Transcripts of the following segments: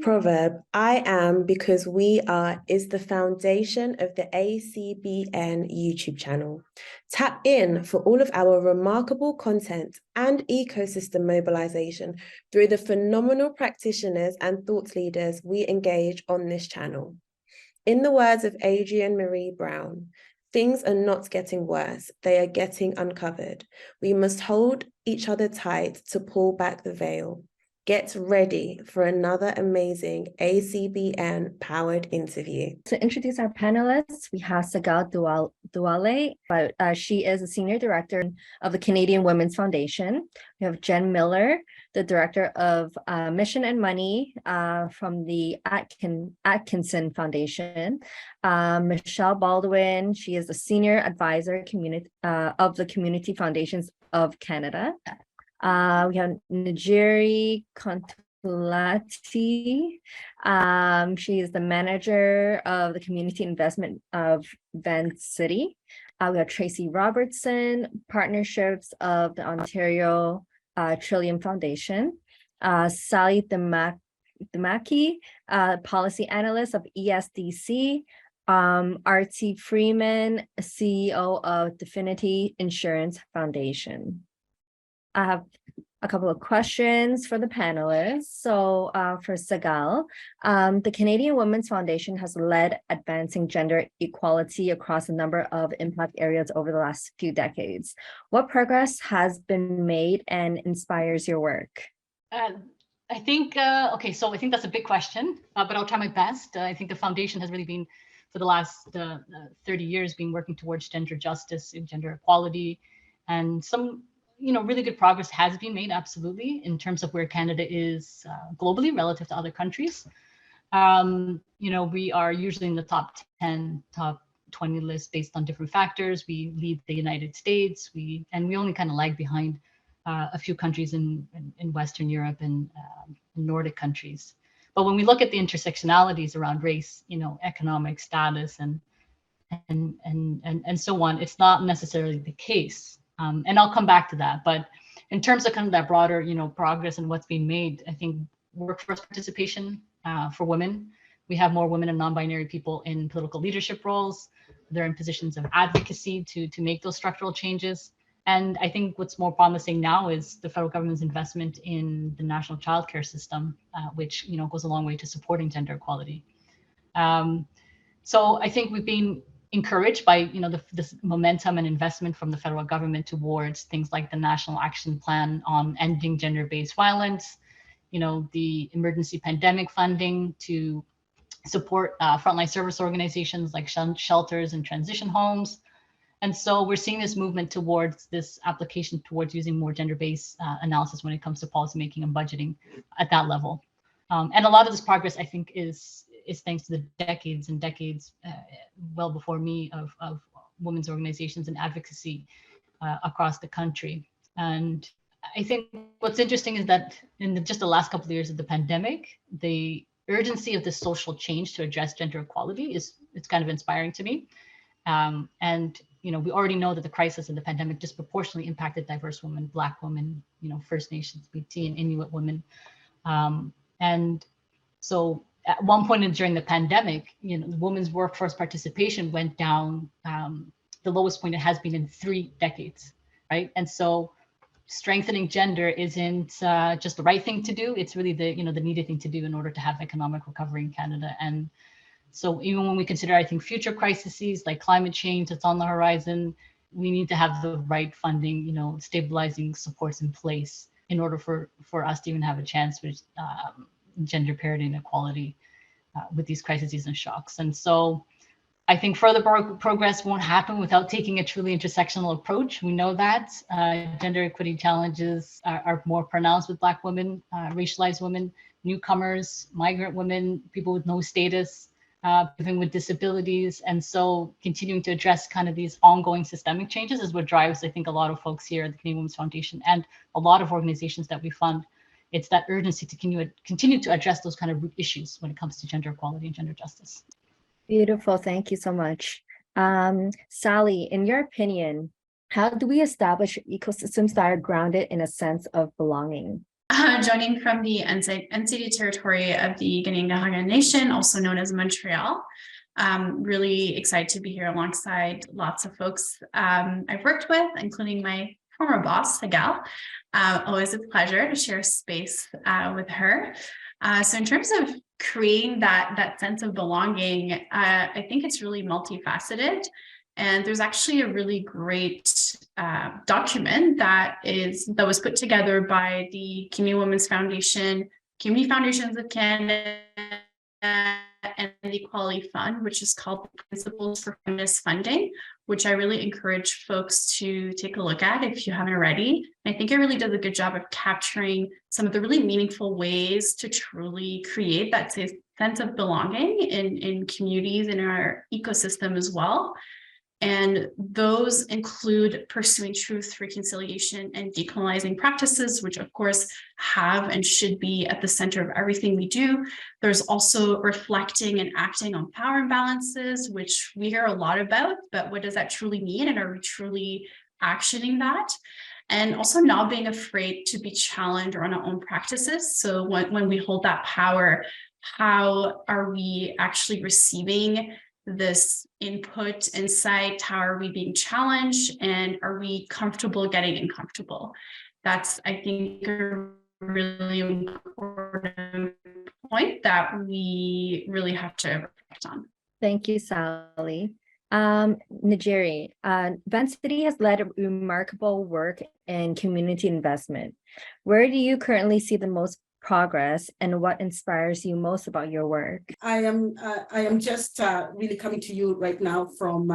Proverb, I am because we are, is the foundation of the ACBN YouTube channel. Tap in for all of our remarkable content and ecosystem mobilization through the phenomenal practitioners and thought leaders we engage on this channel. In the words of Adrienne Marie Brown, things are not getting worse, they are getting uncovered. We must hold each other tight to pull back the veil. Get ready for another amazing ACBN powered interview. To introduce our panelists, we have Sagal Duale, but she is a Senior Director of the Canadian Women's Foundation. We have Jen Miller, the Director of Mission and Money from the Atkinson Foundation. Michelle Baldwin, she is a Senior Advisor of the Community Foundations of Canada. We have Najeri Kontulati. She is the manager of the community investment of Van City. We have Tracy Robertson, partnerships of the Ontario Trillium Foundation. Sally Damaki, policy analyst of ESDC. Artie Freeman, CEO of Definity Insurance Foundation. I have a couple of questions for the panelists. So for Sagal, the Canadian Women's Foundation has led advancing gender equality across a number of impact areas over the last few decades. What progress has been made and inspires your work? I think that's a big question, but I'll try my best. I think the foundation has really been, for the last 30 years, been working towards gender justice and gender equality, and some really good progress has been made, absolutely, in terms of where Canada is globally relative to other countries. We are usually in the top 10, top 20 list based on different factors. We lead the United States, we only kind of lag behind a few countries in Western Europe and Nordic countries. But when we look at the intersectionalities around race, economic status and so on, it's not necessarily the case. And I'll come back to that. But in terms of kind of that broader, progress and what's being made, I think workforce participation for women, we have more women and non-binary people in political leadership roles. They're in positions of advocacy to make those structural changes. And I think what's more promising now is the federal government's investment in the national childcare system, which goes a long way to supporting gender equality. So I think we've been encouraged by this momentum and investment from the federal government towards things like the National Action Plan on ending gender-based violence, the emergency pandemic funding to support frontline service organizations like shelters and transition homes. And so we're seeing this movement towards this application towards using more gender-based analysis when it comes to policymaking and budgeting at that level. And a lot of this progress, I think, is thanks to the decades and decades, well before me, of women's organizations and advocacy across the country. And I think what's interesting is that in just the last couple of years of the pandemic, the urgency of this social change to address gender equality it's kind of inspiring to me. And we already know that the crisis of the pandemic disproportionately impacted diverse women, Black women, First Nations, BT, and Inuit women. And so at one point during the pandemic, the women's workforce participation went down the lowest point it has been in 3 decades, right? And so strengthening gender isn't just the right thing to do. It's really the needed thing to do in order to have economic recovery in Canada. And so even when we consider, I think, future crises like climate change that's on the horizon, we need to have the right funding, stabilizing supports in place in order for us to even have a chance with gender parity and equality with these crises and shocks. And so I think further progress won't happen without taking a truly intersectional approach. We know that gender equity challenges are more pronounced with Black women, racialized women, newcomers, migrant women, people with no status, living with disabilities. And so continuing to address kind of these ongoing systemic changes is what drives, I think, a lot of folks here at the Canadian Women's Foundation and a lot of organizations that we fund. It's that urgency to continue to address those kind of root issues when it comes to gender equality and gender justice. Beautiful. Thank you so much. Sally, in your opinion, how do we establish ecosystems that are grounded in a sense of belonging? joining from the NCD territory of the Kanien'kehá:ka Nation, also known as Montreal. Really excited to be here alongside lots of folks I've worked with, including my former boss, Hagal. Always a pleasure to share space with her. So in terms of creating that sense of belonging, I think it's really multifaceted. And there's actually a really great document that was put together by the Community Women's Foundation, Community Foundations of Canada, and the Equality Fund, which is called Principles for Feminist Funding, which I really encourage folks to take a look at if you haven't already. I think it really does a good job of capturing some of the really meaningful ways to truly create that sense of belonging in communities in our ecosystem as well. And those include pursuing truth, reconciliation, and decolonizing practices, which of course have and should be at the center of everything we do. There's also reflecting and acting on power imbalances, which we hear a lot about, but what does that truly mean? And are we truly actioning that? And also not being afraid to be challenged on our own practices. So when we hold that power, how are we actually receiving this input, insight? How are we being challenged? And are we comfortable getting uncomfortable? That's, I think, a really important point that we really have to reflect on. Thank you, Sally. Najeri, Vancity has led remarkable work in community investment. Where do you currently see the most progress, and what inspires you most about your work? I am just really coming to you right now from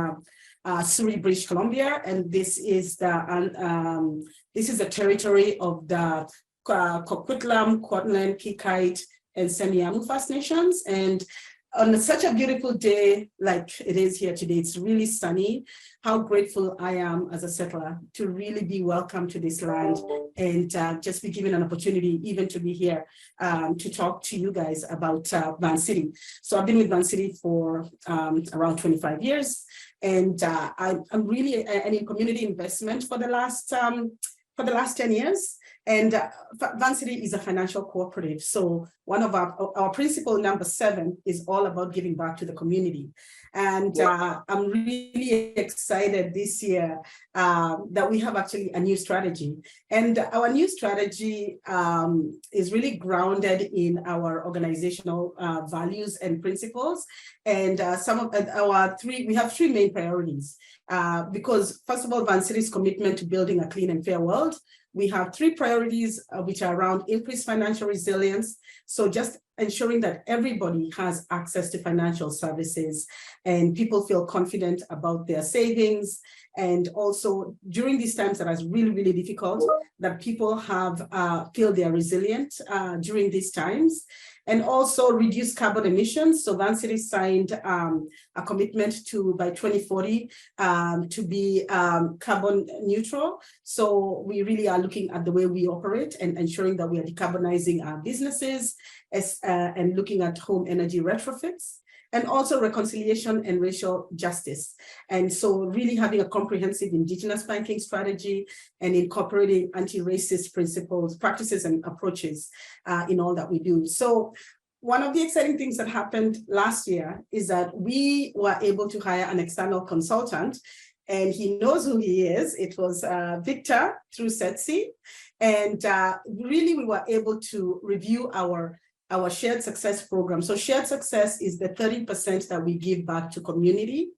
Surrey, British Columbia, and this is the territory of the Coquitlam, Cortland, Kikite, and Semiahmoo First Nations. And on such a beautiful day like it is here today, it's really sunny. How grateful I am as a settler to really be welcome to this land and just be given an opportunity even to be here to talk to you guys about Vancity. So I've been with Vancity for around 25 years, and I'm really in community investment for the last 10 years. And Vancity is a financial cooperative. So one of our principle number 7 is all about giving back to the community. And I'm really excited this year that we have actually a new strategy. And our new strategy is really grounded in our organizational values and principles. And some of we have 3 main priorities. Because first of all, Vancity's commitment to building a clean and fair world. We have 3 priorities, which are around increased financial resilience. So just ensuring that everybody has access to financial services and people feel confident about their savings. And also during these times that is really, really difficult, that people feel they are resilient during these times. And also reduce carbon emissions. So Vancity signed a commitment to, by 2040, to be carbon neutral. So we really are looking at the way we operate and ensuring that we are decarbonizing our businesses and looking at home energy retrofits. And also reconciliation and racial justice. And so really having a comprehensive Indigenous banking strategy and incorporating anti-racist principles, practices, and approaches in all that we do. So one of the exciting things that happened last year is that we were able to hire an external consultant, and he knows who he is. It was Victor through SETSI. And really we were able to review our shared success program. So shared success is the 30% that we give back to community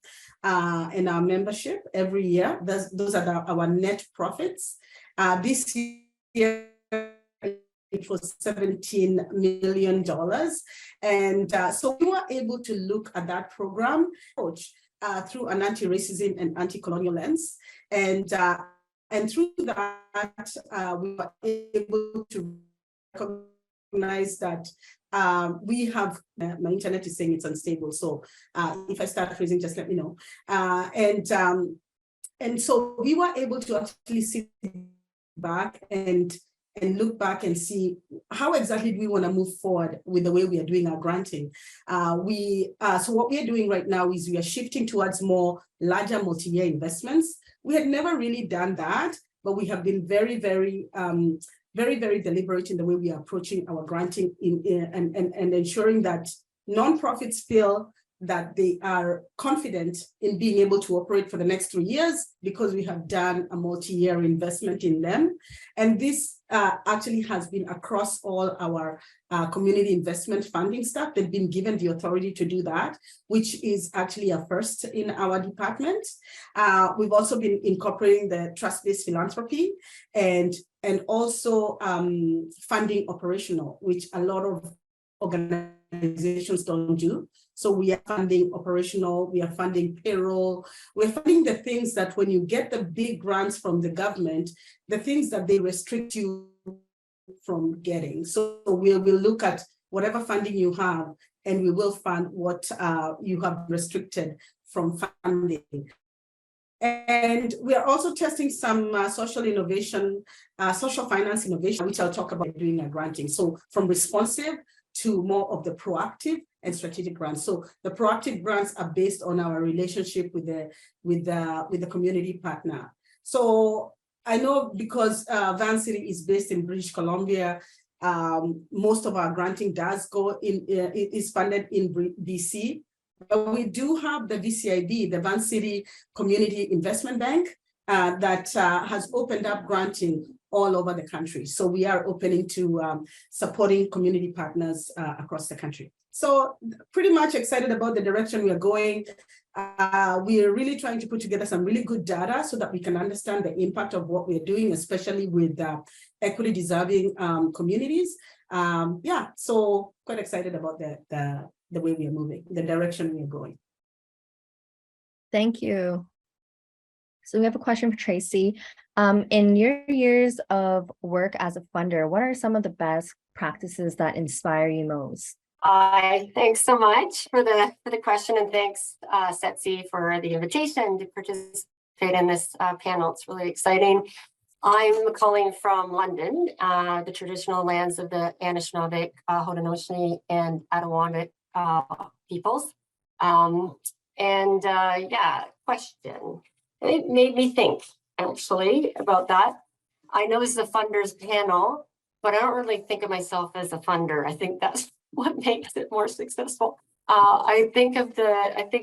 in our membership every year. Those are our net profits. This year, it was $17 million. And so we were able to look at that program through an anti-racism and anti-colonial lens. And through that, we were able to recognize that we have, my internet is saying it's unstable. So if I start freezing, just let me know. And so we were able to actually sit back and look back and see how exactly do we want to move forward with the way we are doing our granting. So what we are doing right now is we are shifting towards more larger multi-year investments. We had never really done that, but we have been very, very very, very deliberate in the way we are approaching our granting and ensuring that nonprofits feel that they are confident in being able to operate for the next 3 years because we have done a multi-year investment in them. And this actually has been across all our community investment funding staff. They've been given the authority to do that, which is actually a first in our department. We've also been incorporating the trust-based philanthropy and also funding operational, which a lot of organizations don't do. So we are funding operational, we are funding payroll, we're funding the things that when you get the big grants from the government, the things that they restrict you from getting. So we will look at whatever funding you have and we will fund what you have restricted from funding. And we are also testing some social innovation, social finance innovation, which I'll talk about doing a granting. So from responsive to more of the proactive and strategic grants. So the proactive grants are based on our relationship with the community partner. So I know because Van City is based in British Columbia, most of our granting does go in, is funded in BC. But we do have the VCIB, the Van City Community Investment Bank, that has opened up granting all over the country. So we are opening to supporting community partners across the country. So pretty much excited about the direction we are going. We are really trying to put together some really good data so that we can understand the impact of what we're doing, especially with equity deserving communities. Yeah, so quite excited about the way we are moving, the direction we are going. Thank you. So we have a question for Tracy. In your years of work as a funder, what are some of the best practices that inspire you most? Thanks so much for the question, and thanks, Setsi, for the invitation to participate in this panel. It's really exciting. I'm calling from London, the traditional lands of the Anishinaabe, Haudenosaunee, and Attawamet peoples. Yeah, question. It made me think, actually, about that. I know this is a funders panel, but I don't really think of myself as a funder. I think that's what makes it more successful. I think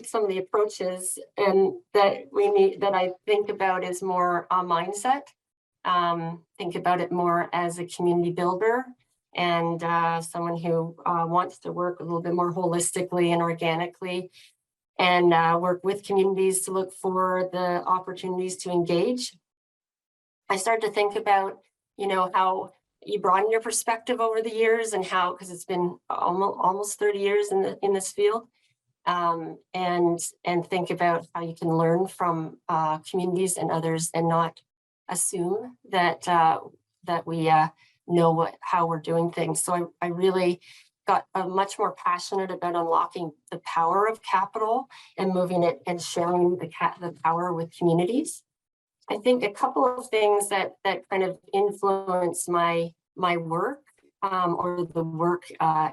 some of the approaches that I think about is more a mindset. Think about it more as a community builder and someone who wants to work a little bit more holistically and organically, and work with communities to look for the opportunities to engage. I started to think about, how you broaden your perspective over the years and how, because it's been almost 30 years in this field, and think about how you can learn from communities and others and not assume that we know how we're doing things. So I really got much more passionate about unlocking the power of capital and moving it and sharing the power with communities. I think a couple of things that kind of influenced my work or the work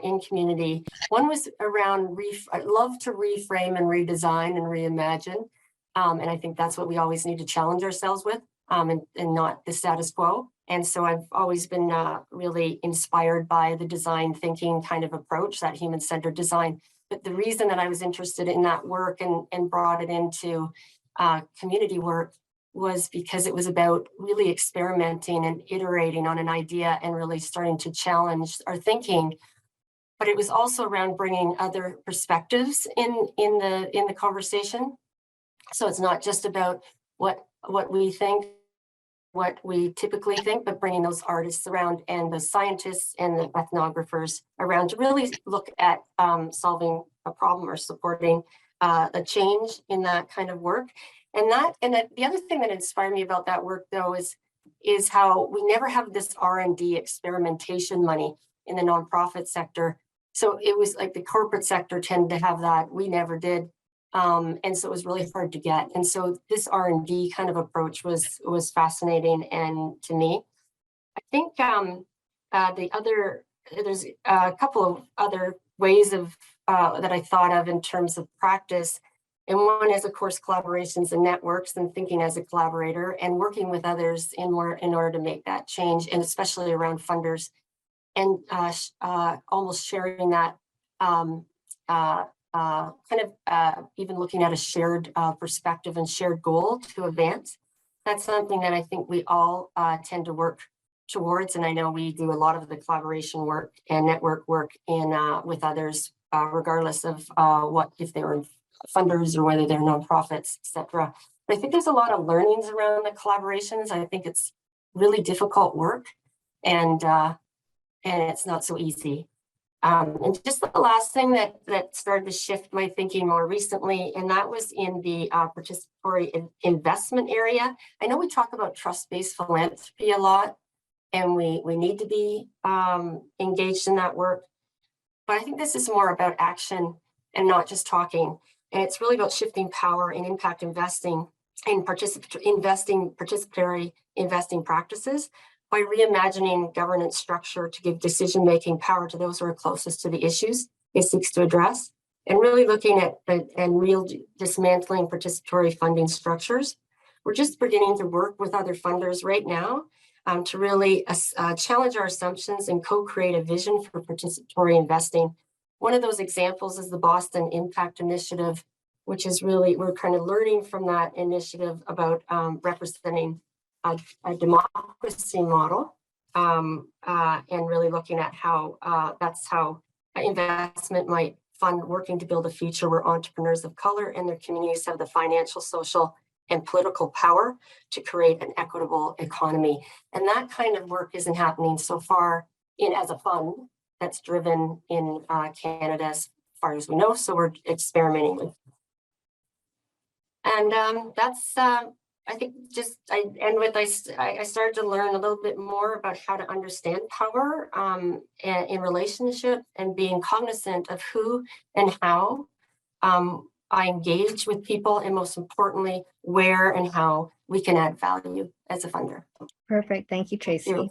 in community. One was around I love to reframe and redesign and reimagine. And I think that's what we always need to challenge ourselves with, and not the status quo. And so I've always been really inspired by the design thinking kind of approach, that human-centered design. But the reason that I was interested in that work and brought it into community work was because it was about really experimenting and iterating on an idea and really starting to challenge our thinking. But it was also around bringing other perspectives in the conversation. So it's not just about what we think, what we typically think, but bringing those artists around and the scientists and the ethnographers around to really look at solving a problem or supporting a change in that kind of work. And the other thing that inspired me about that work, though, is how we never have this R&D experimentation money in the nonprofit sector. So it was like the corporate sector tended to have that. We never did. And so it was really hard to get. And so this R&D kind of approach was fascinating and to me. I think there's a couple of other ways of that I thought of in terms of practice. And one is, of course, collaborations and networks and thinking as a collaborator and working with others in order to make that change, and especially around funders, and almost sharing that even looking at a shared perspective and shared goal to advance. That's something that I think we all tend to work towards. And I know we do a lot of the collaboration work and network work in with others, regardless of what, if they were funders or whether they're nonprofits, etc. But I think there's a lot of learnings around the collaborations. I think it's really difficult work, and it's not so easy. And just the last thing that started to shift my thinking more recently, and that was in the participatory investment area. I know we talk about trust-based philanthropy a lot, and we need to be engaged in that work. But I think this is more about action and not just talking. And it's really about shifting power and impact investing and participatory investing practices by reimagining governance structure to give decision-making power to those who are closest to the issues it seeks to address, and really looking at and real dismantling participatory funding structures. We're just beginning to work with other funders right now to really challenge our assumptions and co-create a vision for participatory investing. One of those examples is the Boston Impact Initiative, which is really, we're kind of learning from that initiative about representing a democracy model, and really looking at how that's how investment might fund working to build a future where entrepreneurs of color and their communities have the financial, social, and political power to create an equitable economy. And that kind of work isn't happening so far as a fund that's driven in Canada as far as we know. So we're experimenting with. And that's, I think I started to learn a little bit more about how to understand power in relationship, and being cognizant of who and how I engage with people, and most importantly, where and how we can add value as a funder. Perfect. Thank you, Tracy. Thank you.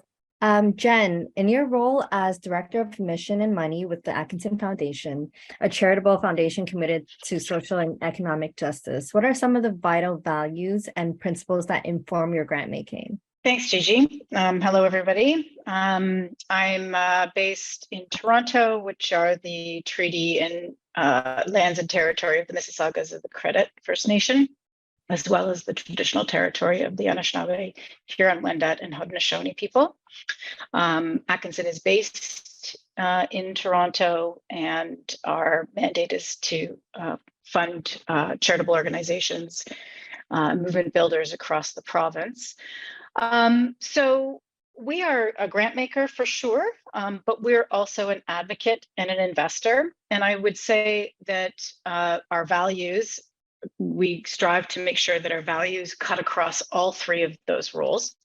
Jen, in your role as Director of Mission and Money with the Atkinson Foundation, a charitable foundation committed to social and economic justice, what are some of the vital values and principles that inform your grant making? Thanks, Gigi. Hello, everybody. I'm based in Toronto, which are the treaty and lands and territory of the Mississaugas of the Credit First Nation, as well as the traditional territory of the Anishinaabe, Huron-Wendat, and Haudenosaunee people. Atkinson is based in Toronto, and our mandate is to fund charitable organizations, movement builders across the province. So we are a grant maker for sure, but we're also an advocate and an investor. And I would say that our values, we strive to make sure that our values cut across all three of those roles.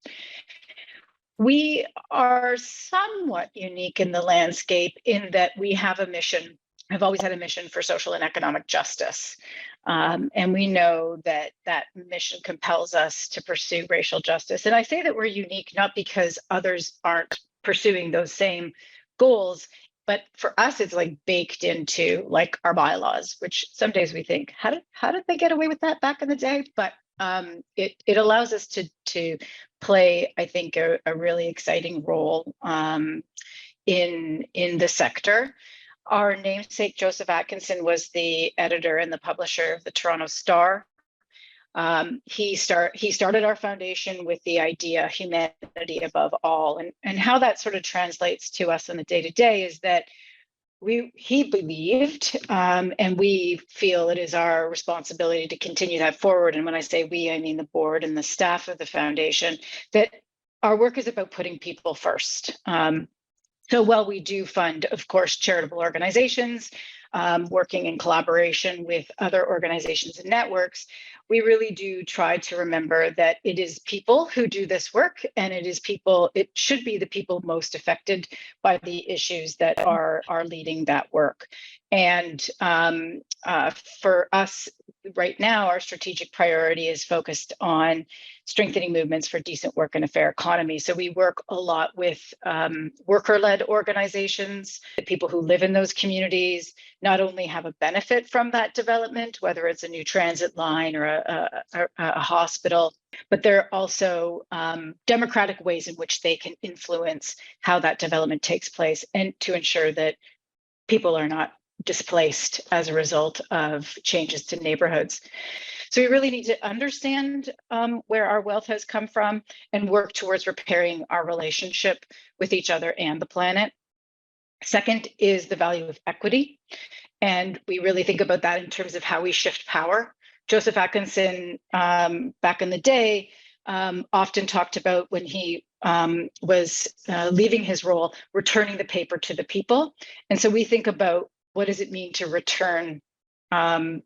We are somewhat unique in the landscape in that we have a mission. I've always had a mission for social and economic justice. And we know that that mission compels us to pursue racial justice. And I say that we're unique, not because others aren't pursuing those same goals, but for us, it's like baked into like our bylaws, which some days we think, how did they get away with that back in the day? But it allows us to play, I think, a really exciting role in the sector. Our namesake, Joseph Atkinson, was the editor and the publisher of the Toronto Star. He started our foundation with the idea humanity above all, and how that sort of translates to us in the day-to-day is that he believed, and we feel it is our responsibility to continue that forward. And when I say we, I mean the board and the staff of the foundation, that our work is about putting people first. So while we do fund, of course, charitable organizations, working in collaboration with other organizations and networks, we really do try to remember that it is people who do this work, and it should be the people most affected by the issues that are leading that work. And for us right now, our strategic priority is focused on strengthening movements for decent work and a fair economy. So we work a lot with worker-led organizations. The people who live in those communities not only have a benefit from that development, whether it's a new transit line or a hospital, but there are also democratic ways in which they can influence how that development takes place, and to ensure that people are not displaced as a result of changes to neighborhoods. So we really need to understand where our wealth has come from and work towards repairing our relationship with each other and the planet. Second is the value of equity. And we really think about that in terms of how we shift power. Joseph Atkinson, back in the day, often talked about when he was leaving his role, returning the paper to the people. And so we think about, what does it mean to return the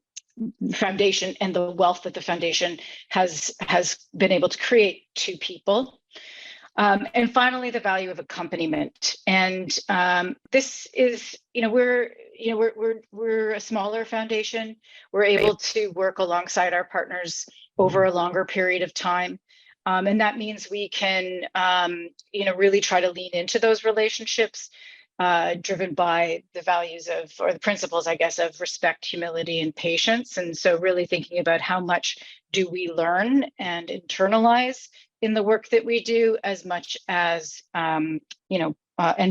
foundation and the wealth that the foundation has been able to create to people? And finally, the value of accompaniment. And this is, we're a smaller foundation. We're able to work alongside our partners over a longer period of time. And that means we can, really try to lean into those relationships, driven by the values of, or the principles, I guess, of respect, humility, and patience. And so really thinking about how much do we learn and internalize in the work that we do, as much as, and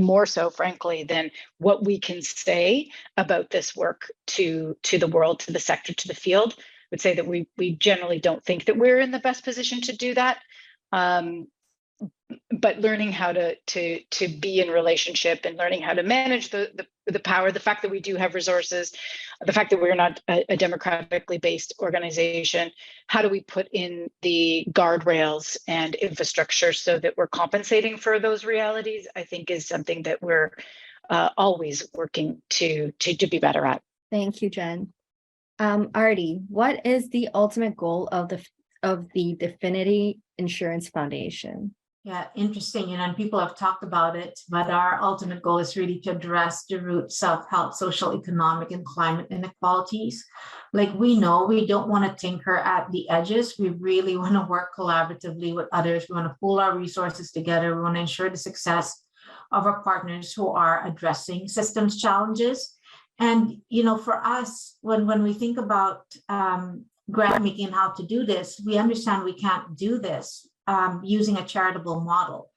more so, frankly, than what we can say about this work to the world, to the sector, to the field. I would say that we generally don't think that we're in the best position to do that. But learning how to be in relationship and learning how to manage the power, the fact that we do have resources, the fact that we're not a democratically based organization, how do we put in the guardrails and infrastructure so that we're compensating for those realities, I think is something that we're always working to be better at. Thank you, Jen. Artie, what is the ultimate goal of the Definity Insurance Foundation? Yeah, interesting. And people have talked about it, but our ultimate goal is really to address the roots of health, social, economic, and climate inequalities. Like, we know we don't want to tinker at the edges. We really want to work collaboratively with others. We want to pool our resources together. We want to ensure the success of our partners who are addressing systems challenges. And, for us, when we think about grant making and how to do this, we understand we can't do this using a charitable model.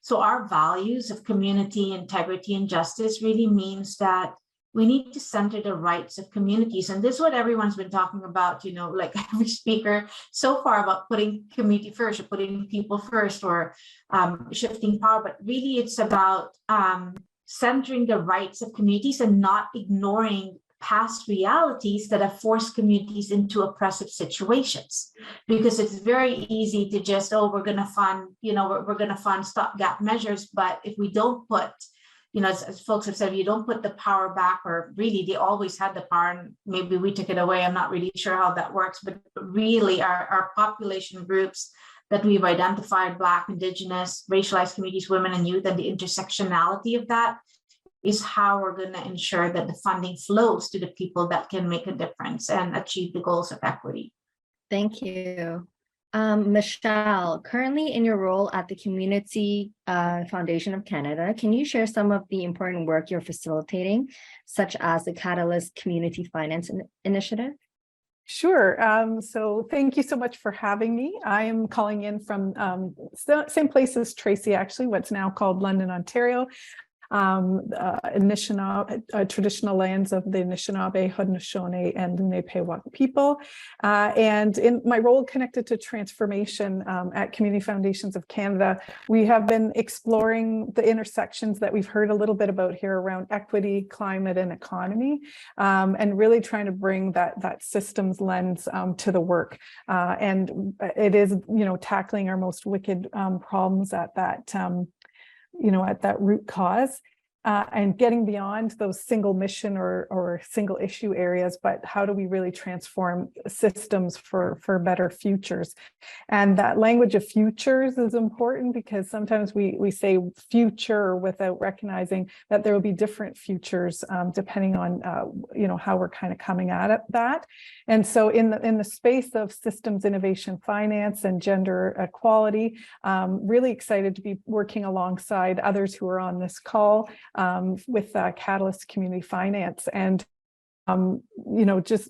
So our values of community, integrity, and justice really means that we need to center the rights of communities. And this is what everyone's been talking about, like every speaker so far, about putting community first, or putting people first, or shifting power. But really, it's about centering the rights of communities and not ignoring past realities that have forced communities into oppressive situations. Because it's very easy to just, we're going to fund, we're going to fund stopgap measures. But if we don't put, as folks have said, if you don't put the power back, or really they always had the power and maybe we took it away. I'm not really sure how that works, but really our population groups that we've identified, Black, Indigenous, racialized communities, women and youth, and the intersectionality of that is how we're going to ensure that the funding flows to the people that can make a difference and achieve the goals of equity. Thank you. Michelle, currently in your role at the Community Foundation of Canada, can you share some of the important work you're facilitating, such as the Catalyst Community Finance Initiative? Sure. So thank you so much for having me. I am calling in from same place as Tracy, actually, what's now called London, Ontario. Traditional lands of the Anishinaabe, Haudenosaunee, and Nipewak people. And in my role connected to transformation at Community Foundations of Canada, we have been exploring the intersections that we've heard a little bit about here around equity, climate, and economy, and really trying to bring that systems lens to the work. And it is, tackling our most wicked problems at that at that root cause. and getting beyond those single mission or single issue areas, but how do we really transform systems for better futures? And that language of futures is important because sometimes we say future without recognizing that there will be different futures depending on how we're kind of coming at that. And so in the space of systems innovation finance and gender equality, really excited to be working alongside others who are on this call with Catalyst Community Finance. And just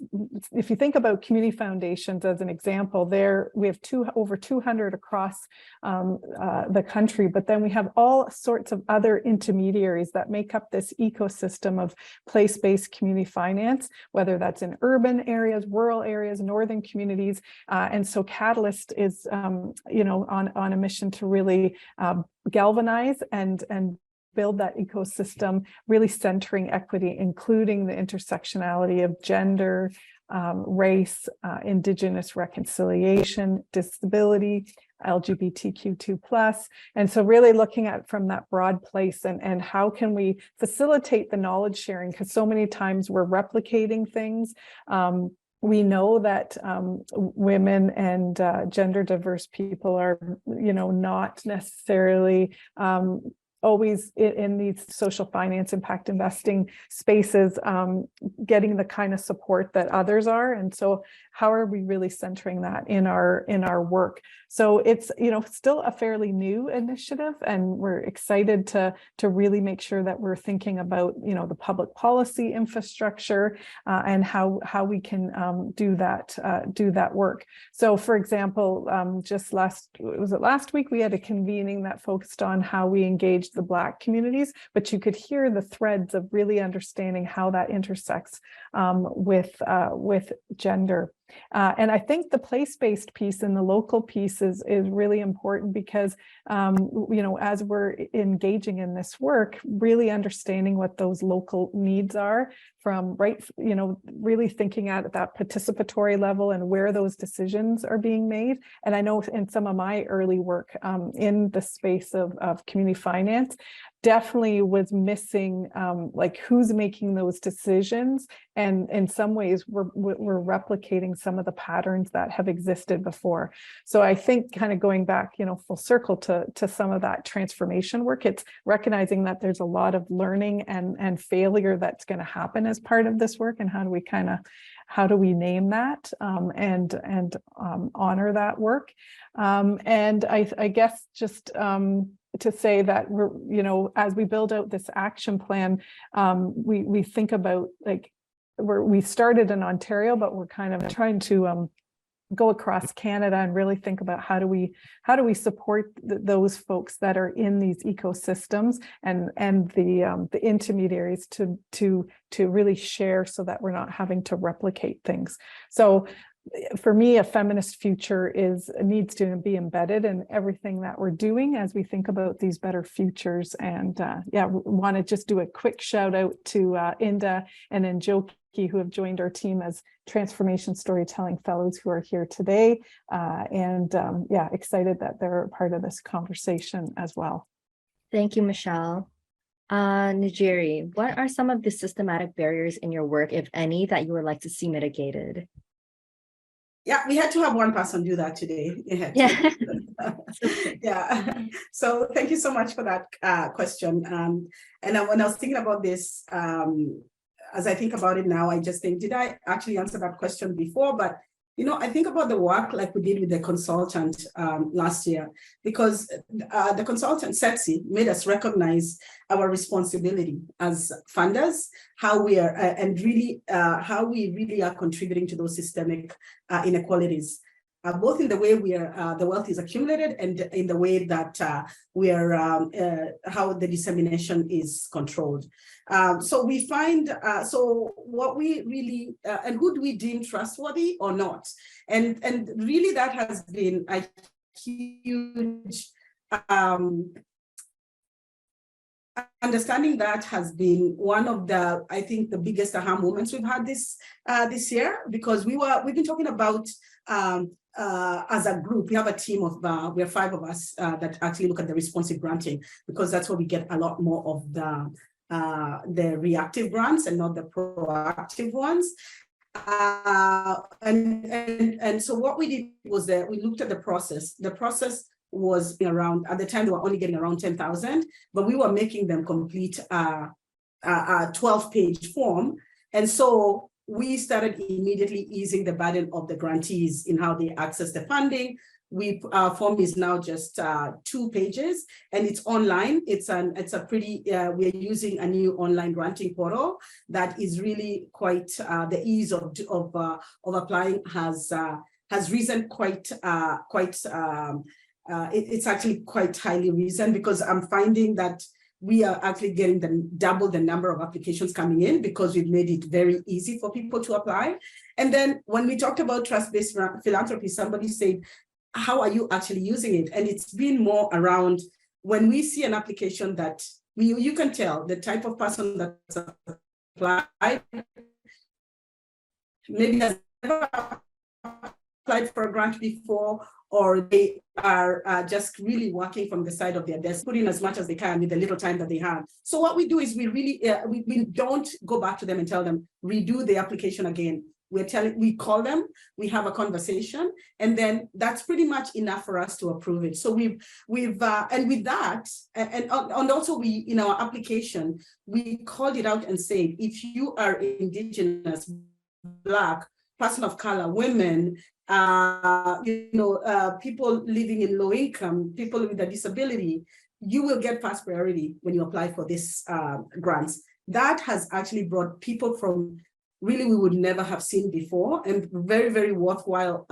if you think about community foundations as an example, there we have over 200 across the country, but then we have all sorts of other intermediaries that make up this ecosystem of place-based community finance, whether that's in urban areas, rural areas, northern communities. And so Catalyst is, on a mission to really galvanize and build that ecosystem, really centering equity, including the intersectionality of gender, race, Indigenous reconciliation, disability, LGBTQ2+. And so really looking at from that broad place and how can we facilitate the knowledge sharing, because so many times we're replicating things. We know that women and gender diverse people are, not necessarily always in these social finance impact investing spaces, getting the kind of support that others are. And so how are we really centering that in our work? So it's, still a fairly new initiative, and we're excited to really make sure that we're thinking about, the public policy infrastructure and how we can do that work. So for example, just last week, we had a convening that focused on how we engage the Black communities, but you could hear the threads of really understanding how that intersects with gender. And I think the place-based piece and the local piece is really important because, as we're engaging in this work, really understanding what those local needs are from really thinking at that participatory level and where those decisions are being made. And I know in some of my early work in the space of community finance, definitely was missing who's making those decisions, and in some ways we're replicating some of the patterns that have existed before. So I think kind of going back full circle to some of that transformation work, it's recognizing that there's a lot of learning and failure that's going to happen as part of this work, and how do we name that and honor that work. And I guess just to say that we're, as we build out this action plan, we think about we started in Ontario, but we're kind of trying to go across Canada and really think about how do we support those folks that are in these ecosystems and the intermediaries to really share, so that we're not having to replicate things. So for me, a feminist future needs to be embedded in everything that we're doing as we think about these better futures. And want to just do a quick shout out to Inda and Njoki, who have joined our team as Transformation Storytelling Fellows who are here today. Excited that they're a part of this conversation as well. Thank you, Michelle. Njeri, what are some of the systematic barriers in your work, if any, that you would like to see mitigated? Yeah, we had to have one person do that today. Yeah. So thank you so much for that question. And when I was thinking about this, as I think about it now, I just think, did I actually answer that question before? But I think about the work like we did with the consultant last year, because the consultant, Setsi, made us recognize our responsibility as funders, how we are, and really how we really are contributing to those systemic inequalities, both in the way the wealth is accumulated and in the way that how the dissemination is controlled. So we find, what we really, and who do we deem trustworthy or not? And really that has been a huge, understanding that has been one of the, I think, the biggest aha moments we've had this year, because we've been talking about as a group, we have a team of, we are 5 of us that actually look at the responsive granting, because that's where we get a lot more of the reactive grants and not the proactive ones. And so what we did was that we looked at the process. The process was around, at the time, they were only getting around 10,000, but we were making them complete a 12-page form. And so we started immediately easing the burden of the grantees in how they access the funding. Our form is now just 2 pages, and it's online. It's a pretty, we're using a new online granting portal that is really quite, the ease of applying has risen quite, it's actually quite highly risen, because I'm finding that we are actually getting double the number of applications coming in, because we've made it very easy for people to apply. And then when we talked about trust-based philanthropy, somebody said, how are you actually using it? And it's been more around when we see an application that you can tell the type of person that's applied, maybe has never applied for a grant before, or they are just really working from the side of their desk, putting as much as they can with the little time that they have. So what we do is we really, we don't go back to them and tell them, redo the application again. We call them, we have a conversation, and then that's pretty much enough for us to approve it. So and with that, and also we, in our application, we called it out and said, if you are Indigenous, Black, person of color, women, people living in low income, people with a disability, you will get first priority when you apply for this grants. That has actually brought people from really we would never have seen before, and very, very worthwhile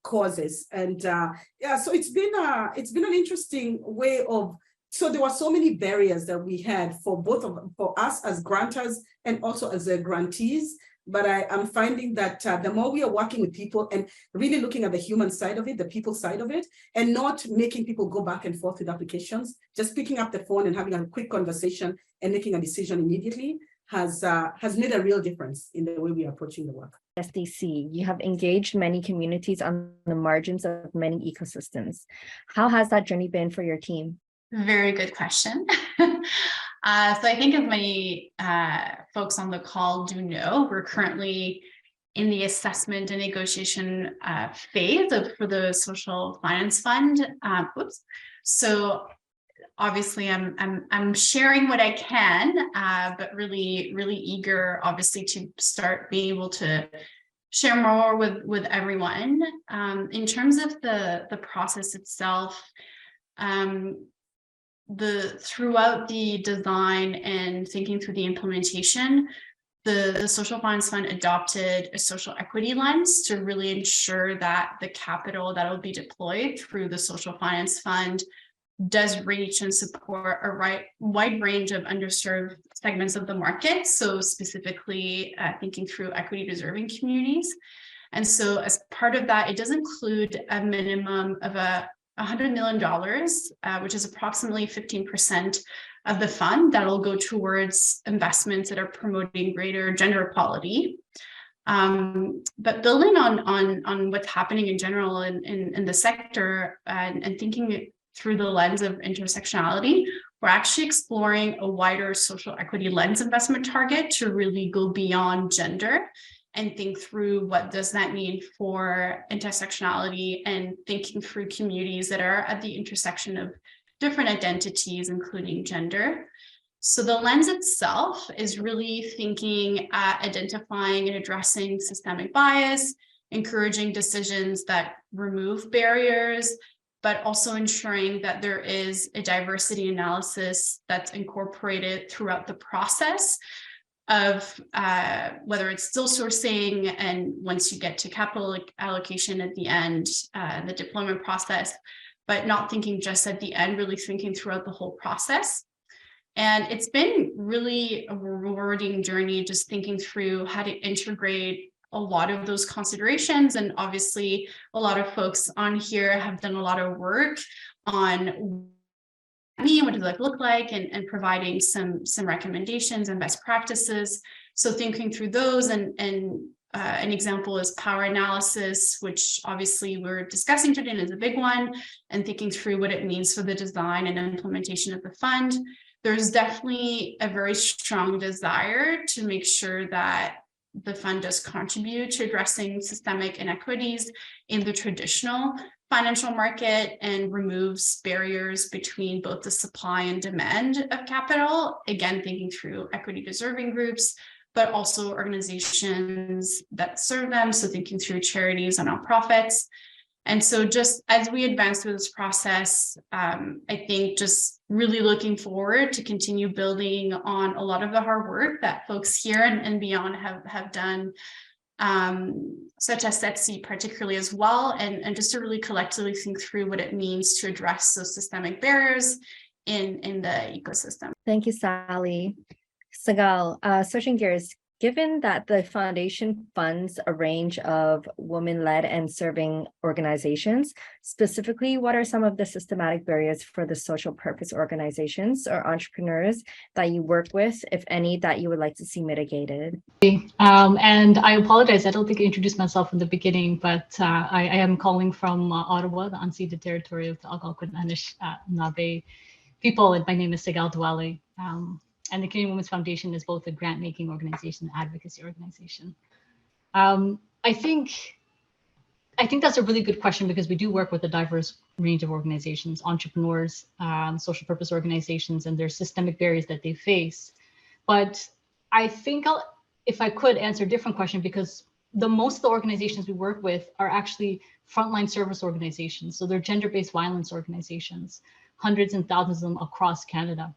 causes. And yeah, so it's been an interesting way of, so there were so many barriers that we had for us as grantors and also as grantees. But I'm finding that the more we are working with people and really looking at the human side of it, the people side of it, and not making people go back and forth with applications, just picking up the phone and having a quick conversation and making a decision immediately has made a real difference in the way we are approaching the work. SDC, you have engaged many communities on the margins of many ecosystems. How has that journey been for your team? Very good question. So I think as many folks on the call do know, we're currently in the assessment and negotiation phase for the Social Finance Fund. So obviously I'm sharing what I can, but really, really eager, obviously, to start being able to share more with everyone. In terms of the process itself, throughout the design and thinking through the implementation, the Social Finance Fund adopted a social equity lens to really ensure that the capital that will be deployed through the Social Finance Fund does reach and support a wide range of underserved segments of the market. So specifically thinking through equity deserving communities. And so as part of that, it does include a minimum of $100 million, which is approximately 15% of the fund that will go towards investments that are promoting greater gender equality. But building on what's happening in general in the sector and thinking through the lens of intersectionality, we're actually exploring a wider social equity lens investment target to really go beyond gender and think through what does that mean for intersectionality and thinking through communities that are at the intersection of different identities, including gender. So the lens itself is really thinking at identifying and addressing systemic bias, encouraging decisions that remove barriers, but also ensuring that there is a diversity analysis that's incorporated throughout the process of whether it's still sourcing and once you get to capital allocation at the end, the deployment process, but not thinking just at the end, really thinking throughout the whole process. And it's been really a rewarding journey, just thinking through how to integrate a lot of those considerations. And obviously, a lot of folks on here have done a lot of work on what does that look like, and providing some recommendations and best practices. So thinking through those, and an example is power analysis, which obviously we're discussing today is a big one, and thinking through what it means for the design and implementation of the fund. there's definitely a very strong desire to make sure that the fund does contribute to addressing systemic inequities in the traditional financial market and removes barriers between both the supply and demand of capital, again, thinking through equity deserving groups, but also organizations that serve them, so thinking through charities and nonprofits. And so just as we advance through this process, I think just really looking forward to continue building on a lot of the hard work that folks here and beyond have done, such as SETC particularly as well, and just to really collectively think through what it means to address those systemic barriers in the ecosystem. Thank you, Sally. Sagal, switching gears, given that the foundation funds a range of women-led and serving organizations, specifically, what are some of the systematic barriers for the social purpose organizations or entrepreneurs that you work with, if any, that you would like to see mitigated? And I apologize, I don't think I introduced myself in the beginning, but I am calling from Ottawa, the unceded territory of the Algonquin Anishinaabe people, and my name is Sagal Douale. And the Canadian Women's Foundation is both a grant-making organization and advocacy organization. I think that's a really good question, because we do work with a diverse range of organizations, entrepreneurs, social purpose organizations, and there's systemic barriers that they face. But I think if I could answer a different question, because most of the organizations we work with are actually frontline service organizations. So they're gender-based violence organizations, hundreds and thousands of them across Canada.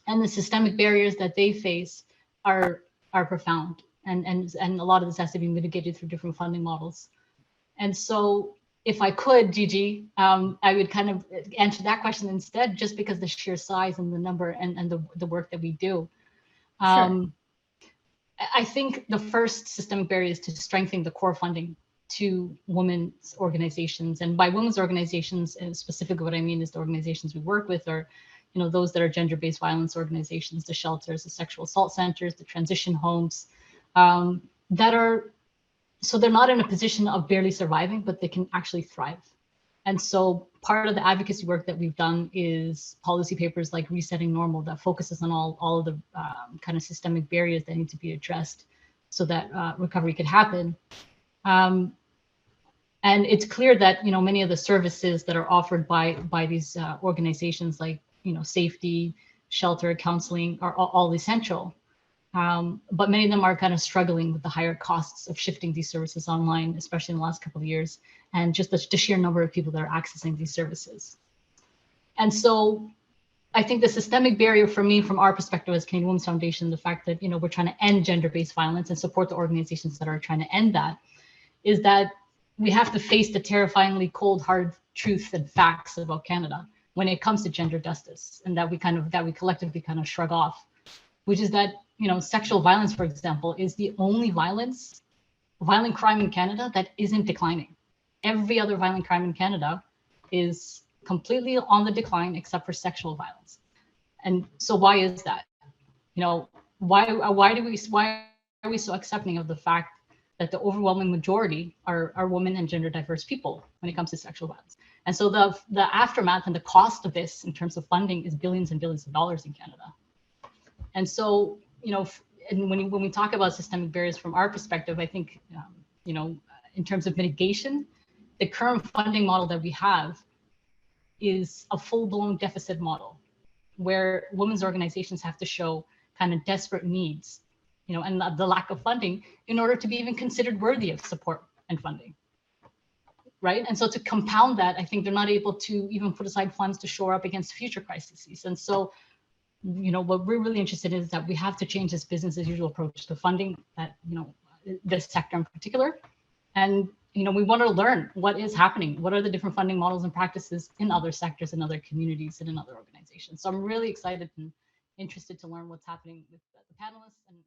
And the systemic barriers that they face are profound, and a lot of this has to be mitigated through different funding models. And so, if I could, Gigi, I would kind of answer that question instead, just because the sheer size and the number and the work that we do. Sure. I think the first systemic barrier is to strengthen the core funding to women's organizations, and by women's organizations, and specifically what I mean is the organizations we work with are, those that are gender-based violence organizations, the shelters, the sexual assault centers, the transition homes, so they're not in a position of barely surviving, but they can actually thrive. And so part of the advocacy work that we've done is policy papers like Resetting Normal, that focuses on all of the kind of systemic barriers that need to be addressed so that recovery could happen. And it's clear that, many of the services that are offered by these organizations, like safety, shelter, counseling, are all essential. But many of them are kind of struggling with the higher costs of shifting these services online, especially in the last couple of years, and just the sheer number of people that are accessing these services. And so I think the systemic barrier for me, from our perspective as Canadian Women's Foundation, the fact that, we're trying to end gender-based violence and support the organizations that are trying to end that, is that we have to face the terrifyingly cold, hard truth and facts about Canada when it comes to gender justice, and that we collectively kind of shrug off, which is that, sexual violence, for example, is the only violent crime in Canada that isn't declining. Every other violent crime in Canada is completely on the decline except for sexual violence. And so why is that? Why are we so accepting of the fact that the overwhelming majority are women and gender diverse people when it comes to sexual violence? And so the aftermath and the cost of this in terms of funding is billions and billions of dollars in Canada. And so, and when we talk about systemic barriers from our perspective, I think, in terms of mitigation, the current funding model that we have is a full-blown deficit model, where women's organizations have to show kind of desperate needs, and the lack of funding in order to be even considered worthy of support and funding. Right. And so to compound that, I think they're not able to even put aside funds to shore up against future crises. And so, what we're really interested in is that we have to change this business as usual approach to funding that, this sector in particular. And, we want to learn what is happening. What are the different funding models and practices in other sectors, in other communities, and in other organizations? So I'm really excited and interested to learn what's happening with the panelists and